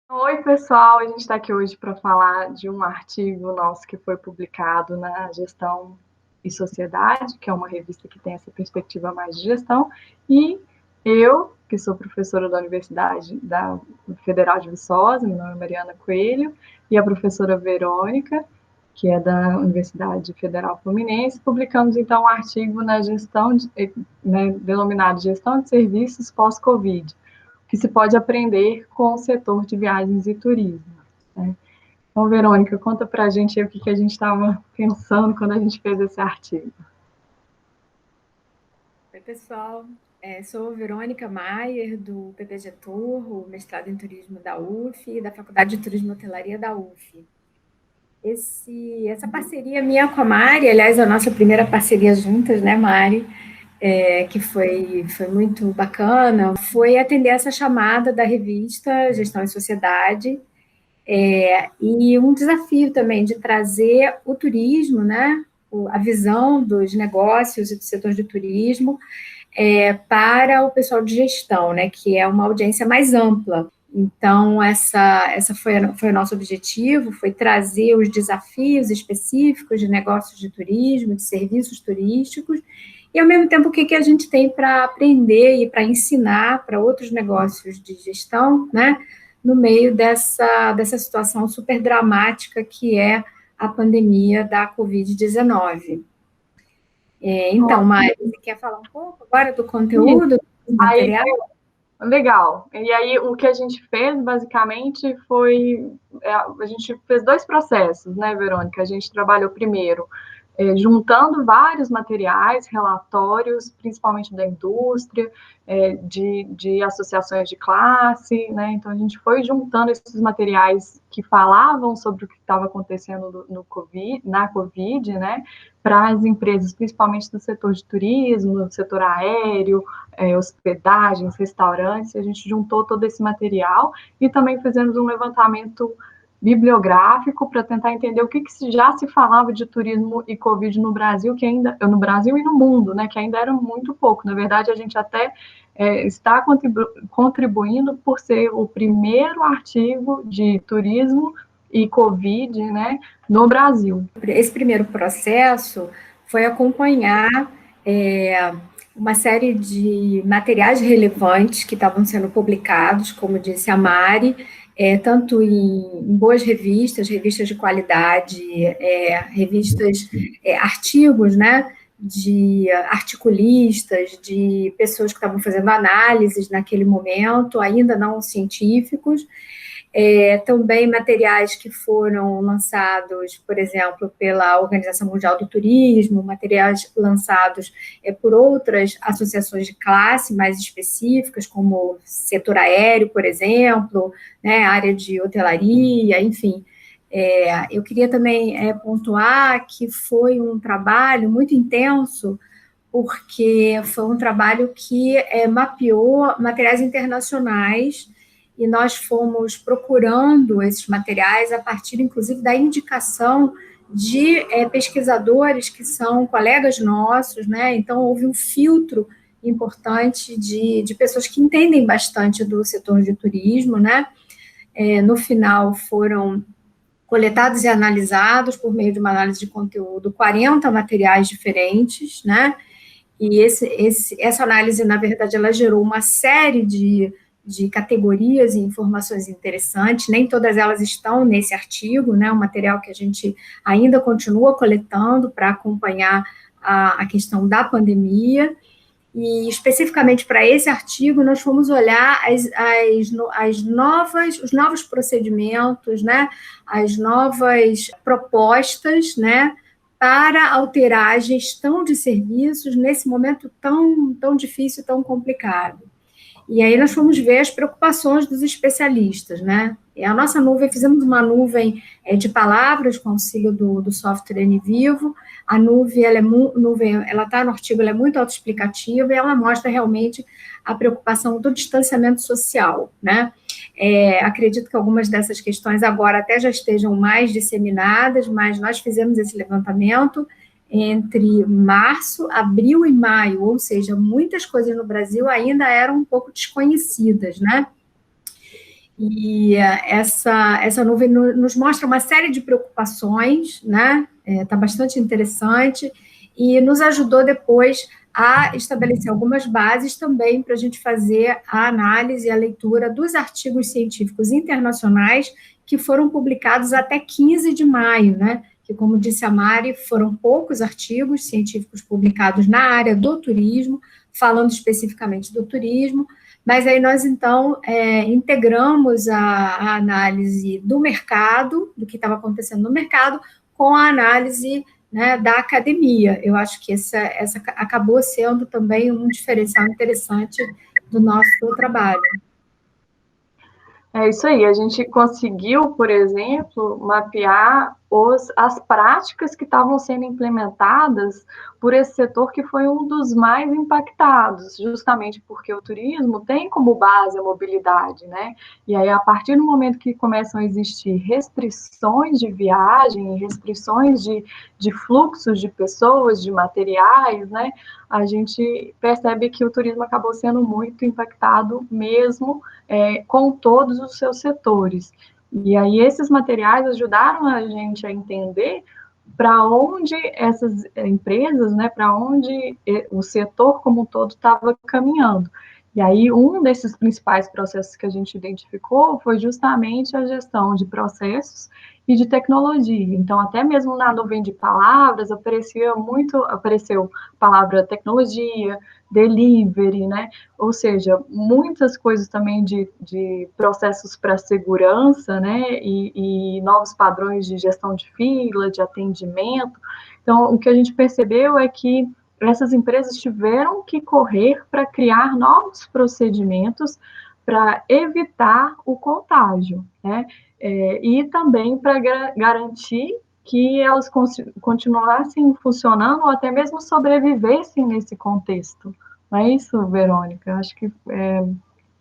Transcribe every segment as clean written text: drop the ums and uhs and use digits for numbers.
Oi, pessoal. A gente está aqui hoje para falar de um artigo nosso que foi publicado na Gestão e Sociedade, que é uma revista que tem essa perspectiva mais de gestão, e eu, que sou professora da Universidade da Federal de Viçosa, meu nome é Mariana Coelho, e a professora Verônica, que é da Universidade Federal Fluminense, publicamos então um artigo na denominado Gestão de Serviços pós-Covid, que se pode aprender com o setor de viagens e turismo. Né? Então, Verônica, conta para a gente aí o que a gente estava pensando quando a gente fez esse artigo. Oi, pessoal. Sou Verônica Maier, do PPG Tour, o mestrado em turismo da UF e da Faculdade de Turismo e Hotelaria da UF. Essa parceria minha com a Mari, aliás, a nossa primeira parceria juntas, né, Mari, que foi muito bacana, foi atender essa chamada da revista Gestão e Sociedade, e um desafio também de trazer o turismo, né, a visão dos negócios e do setor de turismo, para o pessoal de gestão, né, que é uma audiência mais ampla. Então, essa foi o nosso objetivo, foi trazer os desafios específicos de negócios de turismo, de serviços turísticos, e, ao mesmo tempo, o que a gente tem para aprender e para ensinar para outros negócios de gestão, né, no meio dessa situação super dramática que é a pandemia da Covid-19. Então, Mari, você quer falar um pouco agora do E conteúdo, do aí, material? legal. E aí, o que a gente fez, basicamente, foi... a gente fez dois processos, né, Verônica? A gente trabalhou primeiro juntando vários materiais, relatórios, principalmente da indústria, de associações de classe, né? Então a gente foi juntando esses materiais que falavam sobre o que estava acontecendo na Covid, né? Para as empresas, principalmente do setor de turismo, do setor aéreo, hospedagens, restaurantes, a gente juntou todo esse material e também fizemos um levantamento bibliográfico para tentar entender o que já se falava de turismo e Covid no Brasil, que ainda no Brasil e no mundo, né, que ainda era muito pouco. Na verdade, a gente até está contribuindo por ser o primeiro artigo de turismo e Covid, né, no Brasil. Esse primeiro processo foi acompanhar uma série de materiais relevantes que estavam sendo publicados, como disse a Mari, tanto em boas revistas, revistas de qualidade, artigos, né, de articulistas, de pessoas que estavam fazendo análises naquele momento, ainda não científicos, também materiais que foram lançados, por exemplo, pela Organização Mundial do Turismo, materiais lançados por outras associações de classe mais específicas, como o setor aéreo, por exemplo, né, área de hotelaria, enfim. Eu queria também pontuar que foi um trabalho muito intenso, porque foi um trabalho que mapeou materiais internacionais, e nós fomos procurando esses materiais a partir, inclusive, da indicação de pesquisadores que são colegas nossos, né? Então, houve um filtro importante de pessoas que entendem bastante do setor de turismo, né? No final, foram coletados e analisados, por meio de uma análise de conteúdo, 40 materiais diferentes, né? E essa análise, na verdade, ela gerou uma série de categorias e informações interessantes, nem todas elas estão nesse artigo, né, um material que a gente ainda continua coletando para acompanhar a questão da pandemia, e especificamente para esse artigo nós fomos olhar os novos procedimentos, né, as novas propostas, né, para alterar a gestão de serviços nesse momento tão difícil, tão complicado. E aí nós fomos ver as preocupações dos especialistas, né? E a nossa nuvem, fizemos uma nuvem de palavras com auxílio do software NVivo. A nuvem, ela está no artigo, ela é muito autoexplicativa e ela mostra realmente a preocupação do distanciamento social, né? Acredito que algumas dessas questões agora até já estejam mais disseminadas, mas nós fizemos esse levantamento entre março, abril e maio, ou seja, muitas coisas no Brasil ainda eram um pouco desconhecidas, né? E essa nuvem nos mostra uma série de preocupações, né? Está bastante interessante, e nos ajudou depois a estabelecer algumas bases também para a gente fazer a análise e a leitura dos artigos científicos internacionais que foram publicados até 15 de maio, né? Que, como disse a Mari, foram poucos artigos científicos publicados na área do turismo, falando especificamente do turismo, mas aí nós, então, integramos a análise do mercado, do que estava acontecendo no mercado, com a análise, né, da academia. Eu acho que essa acabou sendo também um diferencial interessante do nosso trabalho. É isso aí, a gente conseguiu, por exemplo, mapear as práticas que estavam sendo implementadas por esse setor que foi um dos mais impactados, justamente porque o turismo tem como base a mobilidade, né? E aí, a partir do momento que começam a existir restrições de viagem, restrições de fluxos de pessoas, de materiais, né? A gente percebe que o turismo acabou sendo muito impactado mesmo, com todos os seus setores. E aí esses materiais ajudaram a gente a entender para onde essas empresas, né, para onde o setor como um todo estava caminhando. E aí um desses principais processos que a gente identificou foi justamente a gestão de processos e de tecnologia. Então, até mesmo na nuvem de palavras apareceu a palavra tecnologia, delivery, né? Ou seja, muitas coisas também de processos para segurança, né? E novos padrões de gestão de fila, de atendimento. Então, o que a gente percebeu é que essas empresas tiveram que correr para criar novos procedimentos para evitar o contágio, né? E também para garantir que elas continuassem funcionando ou até mesmo sobrevivessem nesse contexto. Não é isso, Verônica? Acho que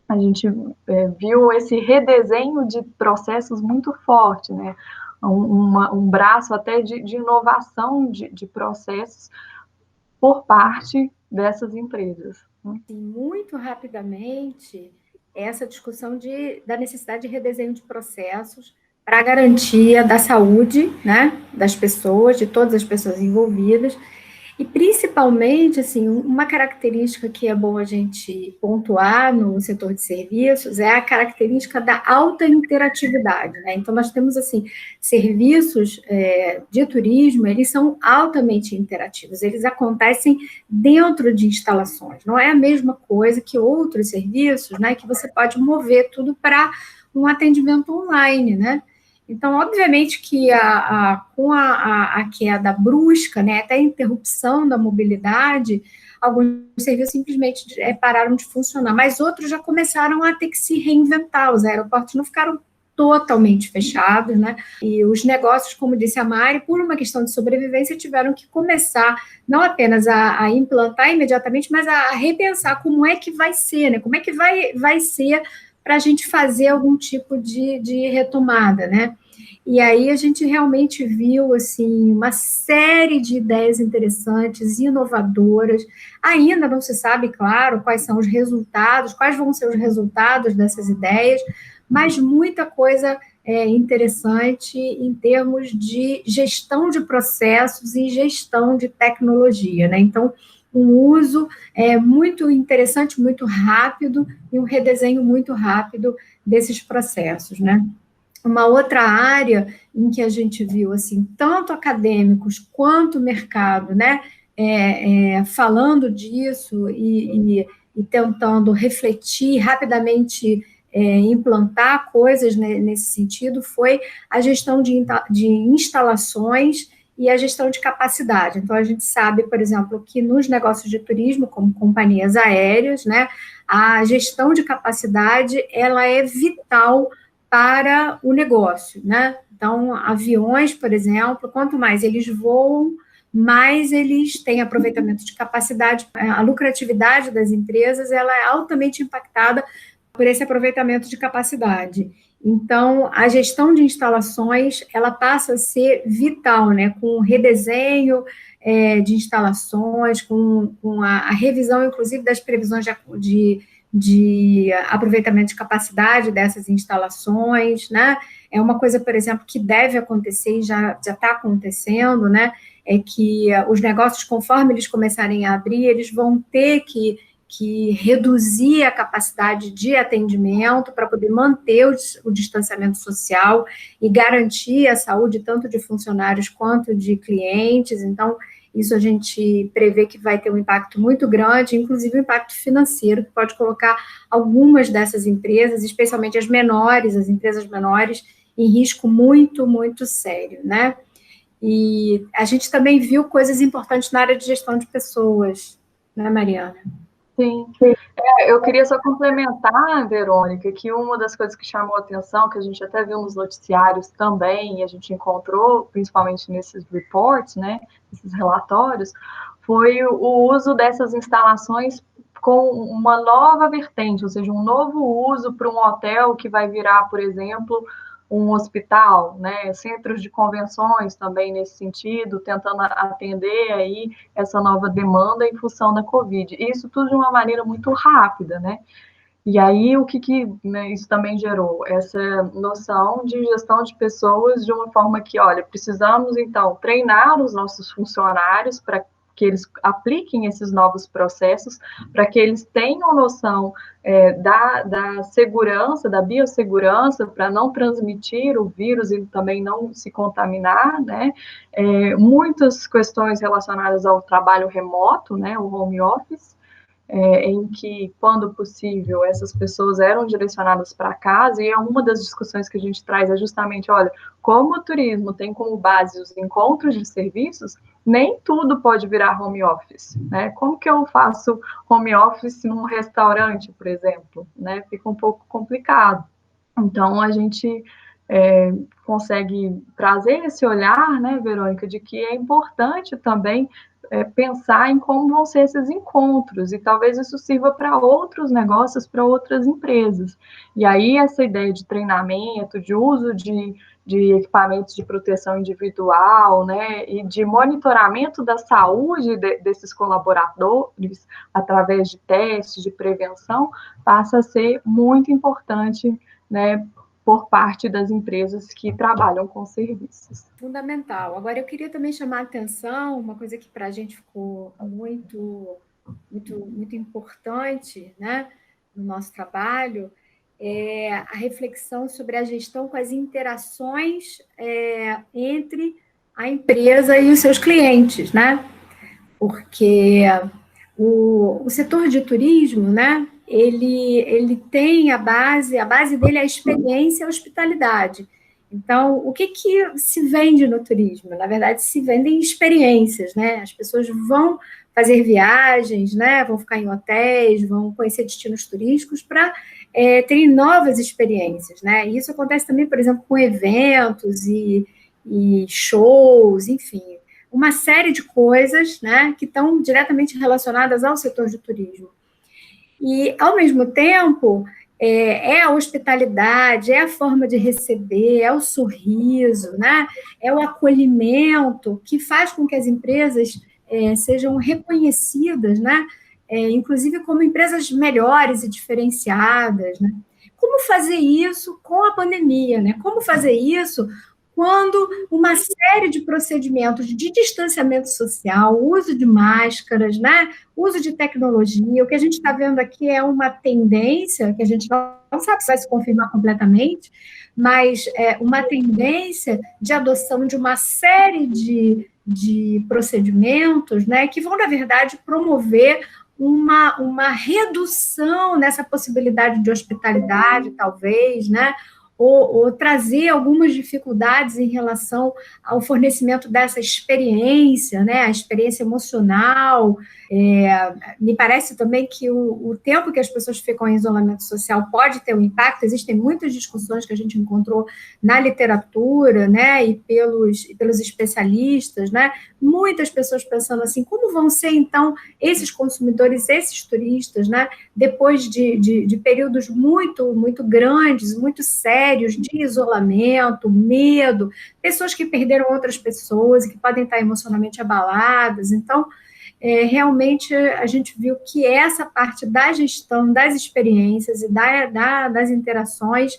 a gente viu esse redesenho de processos muito forte, né? Um braço até de inovação de processos por parte dessas empresas. Muito rapidamente, essa discussão da necessidade de redesenho de processos para a garantia da saúde, né, das pessoas, de todas as pessoas envolvidas, e principalmente, assim, uma característica que é bom a gente pontuar no setor de serviços é a característica da alta interatividade, né? Então, nós temos, assim, serviços de turismo, eles são altamente interativos, eles acontecem dentro de instalações, não é a mesma coisa que outros serviços, né, que você pode mover tudo para um atendimento online, né? Então, obviamente que com a queda brusca, né, até a interrupção da mobilidade, alguns serviços simplesmente pararam de funcionar, mas outros já começaram a ter que se reinventar, os aeroportos não ficaram totalmente fechados, né, e os negócios, como disse a Mari, por uma questão de sobrevivência, tiveram que começar não apenas a implantar imediatamente, mas a repensar como é que vai ser, né, como é que vai ser para a gente fazer algum tipo de retomada, né? E aí a gente realmente viu, assim, uma série de ideias interessantes, inovadoras. Ainda não se sabe, claro, quais são os resultados, quais vão ser os resultados dessas ideias, mas muita coisa interessante em termos de gestão de processos e gestão de tecnologia, né? Então, um uso muito interessante, muito rápido, e um redesenho muito rápido desses processos, né? Uma outra área em que a gente viu, assim, tanto acadêmicos quanto mercado, né, falando disso e tentando refletir rapidamente, implantar coisas nesse sentido, foi a gestão de instalações e a gestão de capacidade. Então, a gente sabe, por exemplo, que nos negócios de turismo, como companhias aéreas, né, a gestão de capacidade, ela é vital para o negócio, né? Então, aviões, por exemplo, quanto mais eles voam, mais eles têm aproveitamento de capacidade. A lucratividade das empresas, ela é altamente impactada por esse aproveitamento de capacidade. Então, a gestão de instalações, ela passa a ser vital, né? Com redesenho de instalações, com a revisão, inclusive, das previsões de aproveitamento de capacidade dessas instalações, né? É uma coisa, por exemplo, que deve acontecer e já está acontecendo, né? É que os negócios, conforme eles começarem a abrir, eles vão ter que reduzir a capacidade de atendimento para poder manter o distanciamento social e garantir a saúde tanto de funcionários quanto de clientes. Então, isso a gente prevê que vai ter um impacto muito grande, inclusive um impacto financeiro, que pode colocar algumas dessas empresas, especialmente as menores, as empresas menores, em risco muito, muito sério, né? E a gente também viu coisas importantes na área de gestão de pessoas, né, Mariana? Sim. Eu queria só complementar, Verônica, que uma das coisas que chamou a atenção, que a gente até viu nos noticiários também, e a gente encontrou, principalmente nesses reports, né, esses relatórios, foi o uso dessas instalações com uma nova vertente, ou seja, um novo uso para um hotel que vai virar, por exemplo, um hospital, né, centros de convenções também nesse sentido, tentando atender aí essa nova demanda em função da Covid. Isso tudo de uma maneira muito rápida, né? E aí, o que né, isso também gerou? Essa noção de gestão de pessoas de uma forma que, olha, precisamos, então, treinar os nossos funcionários para que eles apliquem esses novos processos, para que eles tenham noção da segurança, da biossegurança, para não transmitir o vírus e também não se contaminar, né? Muitas questões relacionadas ao trabalho remoto, né, o home office, em que, quando possível, essas pessoas eram direcionadas para casa, e uma das discussões que a gente traz é justamente, olha, como o turismo tem como base os encontros de serviços, nem tudo pode virar home office, né? Como que eu faço home office num restaurante, por exemplo, né? Fica um pouco complicado. Então, a gente consegue trazer esse olhar, né, Verônica, de que é importante também pensar em como vão ser esses encontros, e talvez isso sirva para outros negócios, para outras empresas. E aí, essa ideia de treinamento, de uso de equipamentos de proteção individual, né, e de monitoramento da saúde desses colaboradores, através de testes, de prevenção, passa a ser muito importante, né, por parte das empresas que trabalham com serviços. Fundamental. Agora, eu queria também chamar a atenção, uma coisa que para a gente ficou muito, muito, muito importante, né, no nosso trabalho, é a reflexão sobre a gestão com as interações entre a empresa e os seus clientes, né? Porque o setor de turismo, né, ele tem a base dele é a experiência e a hospitalidade. Então, o que se vende no turismo? Na verdade, se vendem experiências, né? As pessoas vão fazer viagens, né? Vão ficar em hotéis, vão conhecer destinos turísticos para terem novas experiências, né? E isso acontece também, por exemplo, com eventos e shows, enfim, uma série de coisas, né, que estão diretamente relacionadas ao setor de turismo. E, ao mesmo tempo, a hospitalidade, é a forma de receber, é o sorriso, né, é o acolhimento que faz com que as empresas sejam reconhecidas, né, inclusive como empresas melhores e diferenciadas, né. Como fazer isso com a pandemia, né? Como fazer isso quando uma série de procedimentos de distanciamento social, uso de máscaras, né, uso de tecnologia, o que a gente está vendo aqui é uma tendência, que a gente não sabe se vai se confirmar completamente, mas é uma tendência de adoção de uma série de procedimentos, né, que vão, na verdade, promover uma redução nessa possibilidade de hospitalidade, talvez, né, ou trazer algumas dificuldades em relação ao fornecimento dessa experiência, né, a experiência emocional. Me parece também que o tempo que as pessoas ficam em isolamento social pode ter um impacto. Existem muitas discussões que a gente encontrou na literatura, né, e pelos especialistas, né, muitas pessoas pensando assim, como vão ser, então, esses consumidores, esses turistas, né, depois de períodos muito, muito grandes, muito sérios, sérios de isolamento, medo, pessoas que perderam outras pessoas e que podem estar emocionalmente abaladas. Então, realmente a gente viu que essa parte da gestão das experiências e das interações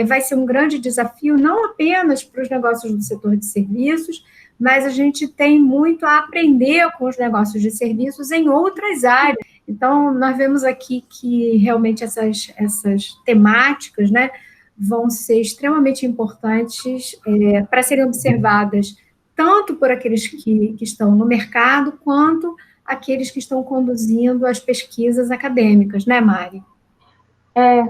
vai ser um grande desafio, não apenas para os negócios do setor de serviços, mas a gente tem muito a aprender com os negócios de serviços em outras áreas. Então, nós vemos aqui que realmente essas temáticas, né, vão ser extremamente importantes para serem observadas tanto por aqueles que estão no mercado, quanto aqueles que estão conduzindo as pesquisas acadêmicas, né, Mari? É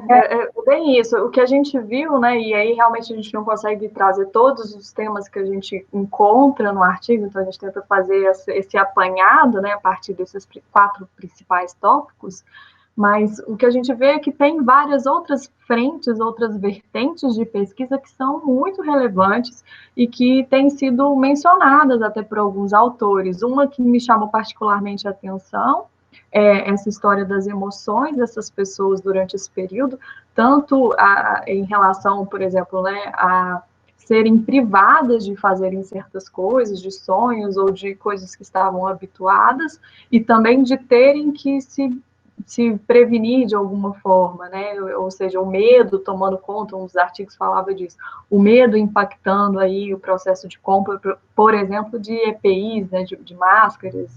bem isso. O que a gente viu, né, e aí realmente a gente não consegue trazer todos os temas que a gente encontra no artigo, então a gente tenta fazer esse apanhado, né, a partir desses 4 principais tópicos, mas o que a gente vê é que tem várias outras frentes, outras vertentes de pesquisa que são muito relevantes e que têm sido mencionadas até por alguns autores. Uma que me chamou particularmente a atenção essa história das emoções dessas pessoas durante esse período, tanto em relação, por exemplo, né, a serem privadas de fazerem certas coisas, de sonhos ou de coisas que estavam habituadas, e também de terem que se prevenir de alguma forma, né? Ou seja, o medo tomando conta, um dos artigos falava disso, o medo impactando aí o processo de compra, por exemplo, de EPIs, né, de máscaras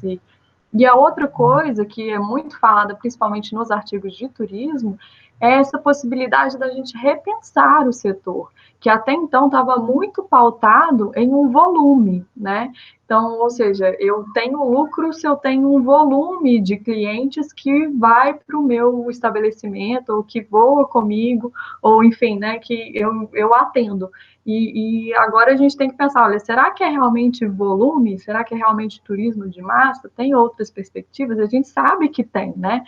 e a outra coisa que é muito falada, principalmente nos artigos de turismo, é essa possibilidade da gente repensar o setor, que até então estava muito pautado em um volume, né? Então, ou seja, eu tenho lucro se eu tenho um volume de clientes que vai para o meu estabelecimento, ou que voa comigo, ou enfim, né, que eu atendo. E agora a gente tem que pensar, olha, será que é realmente volume? Será que é realmente turismo de massa? Tem outras perspectivas? A gente sabe que tem, né?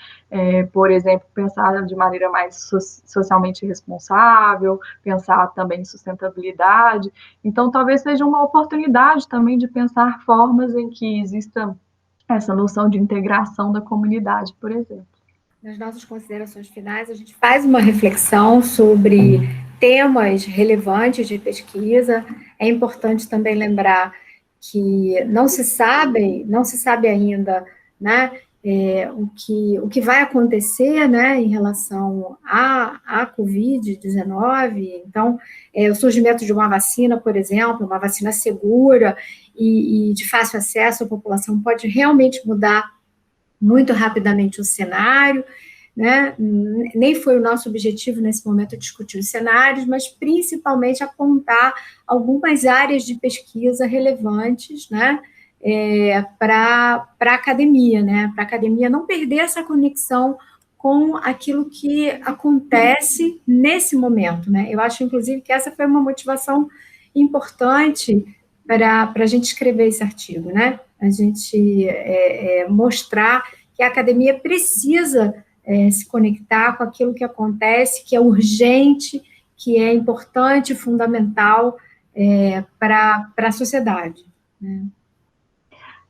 Por exemplo, pensar de maneira mais socialmente responsável, pensar também em sustentabilidade. Então, talvez seja uma oportunidade também de pensar formas em que exista essa noção de integração da comunidade, por exemplo. Nas nossas considerações finais, a gente faz uma reflexão sobre temas relevantes de pesquisa. É importante também lembrar que não se sabe ainda, né, o que vai acontecer, né, em relação à Covid-19. Então, o surgimento de uma vacina, por exemplo, uma vacina segura e de fácil acesso à população pode realmente mudar muito rapidamente o cenário, né? Nem foi o nosso objetivo nesse momento discutir os cenários, mas principalmente apontar algumas áreas de pesquisa relevantes, né? Para a academia, né? Para a academia não perder essa conexão com aquilo que acontece nesse momento, né? Eu acho, inclusive, que essa foi uma motivação importante para a gente escrever esse artigo, né? A gente mostrar que a academia precisa se conectar com aquilo que acontece, que é urgente, que é importante, fundamental para a sociedade. Né?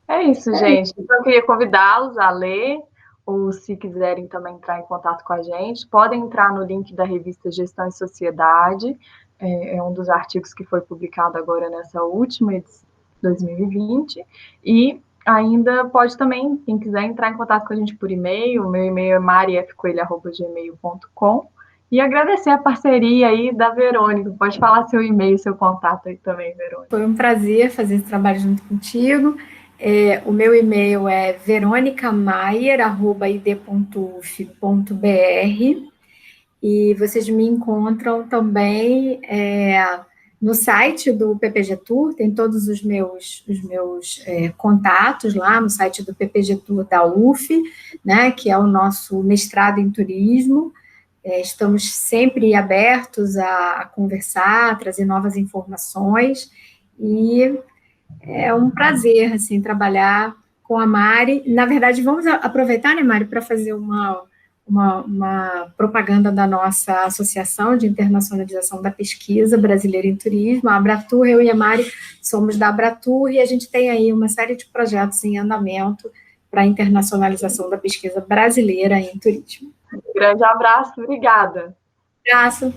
É isso, gente. Então, eu queria convidá-los a ler, ou se quiserem também entrar em contato com a gente, podem entrar no link da revista Gestão e Sociedade, é um dos artigos que foi publicado agora nessa última edição, 2020, e ainda pode também, quem quiser, entrar em contato com a gente por e-mail, o meu e-mail é mariafcoelho@gmail.com, e agradecer a parceria aí da Verônica. Pode falar seu e-mail, seu contato aí também, Verônica. Foi um prazer fazer esse trabalho junto contigo. O meu e-mail é veronicamaier@id.uf.br e vocês me encontram também no site do PPG Tour, tem todos os meus contatos lá no site do PPG Tour da UF, né, que é o nosso mestrado em turismo. Estamos sempre abertos a conversar, a trazer novas informações, e é um prazer, assim, trabalhar com a Mari. Na verdade, vamos aproveitar, né, Mari, para fazer uma propaganda da nossa Associação de Internacionalização da Pesquisa Brasileira em Turismo, a Abratur. Eu e a Mari somos da Abratur, e a gente tem aí uma série de projetos em andamento para a internacionalização da pesquisa brasileira em turismo. Um grande abraço, obrigada. Abraço.